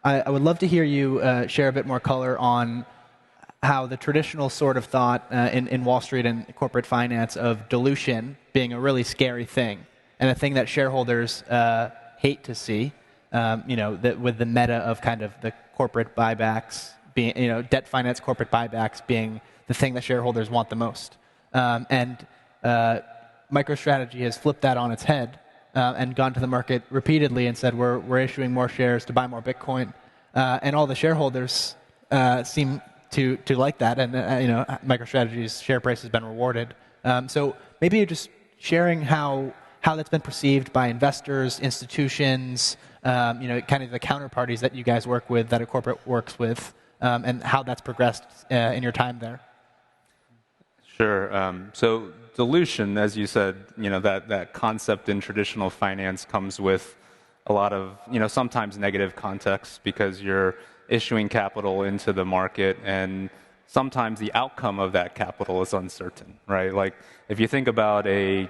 I would love to hear you share a bit more color on how the traditional sort of thought in Wall Street and corporate finance of dilution being a really scary thing, and a thing that shareholders hate to see, that with the meta of kind of the corporate buybacks being, debt finance corporate buybacks being the thing that shareholders want the most. And MicroStrategy has flipped that on its head and gone to the market repeatedly and said we're issuing more shares to buy more Bitcoin, and all the shareholders seem to like that, and MicroStrategy's share price has been rewarded. So maybe you're just sharing how that's been perceived by investors, institutions, kind of the counterparties that you guys work with, that a corporate works with, and how that's progressed in your time there. Sure. So dilution, as you said, that concept in traditional finance comes with a lot of, sometimes negative context because you're issuing capital into the market, and sometimes the outcome of that capital is uncertain, right? Like if you think about a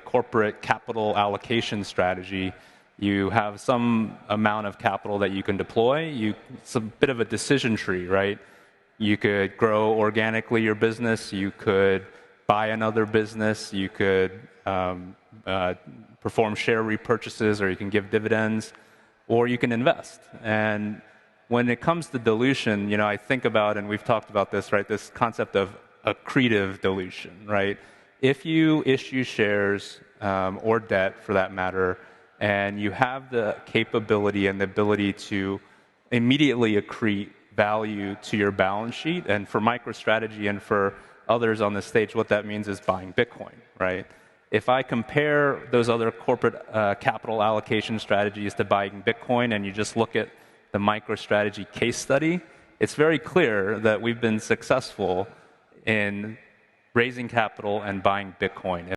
corporate capital allocation strategy, you have some amount of capital that you can deploy. It's a bit of a decision tree, right? You could grow organically your business, you could buy another business, you could perform share repurchases, or you can give dividends, or you can invest. And when it comes to dilution, I think about, and we've talked about this, right? This concept of accretive dilution, right? If you issue shares or debt, for that matter, and you have the capability and the ability to immediately accrete value to your balance sheet, and for MicroStrategy and for others on the stage, what that means is buying Bitcoin, right? If I compare those other corporate capital allocation strategies to buying Bitcoin, and you just look at the MicroStrategy case study, it's very clear that we've been successful in raising capital and buying Bitcoin.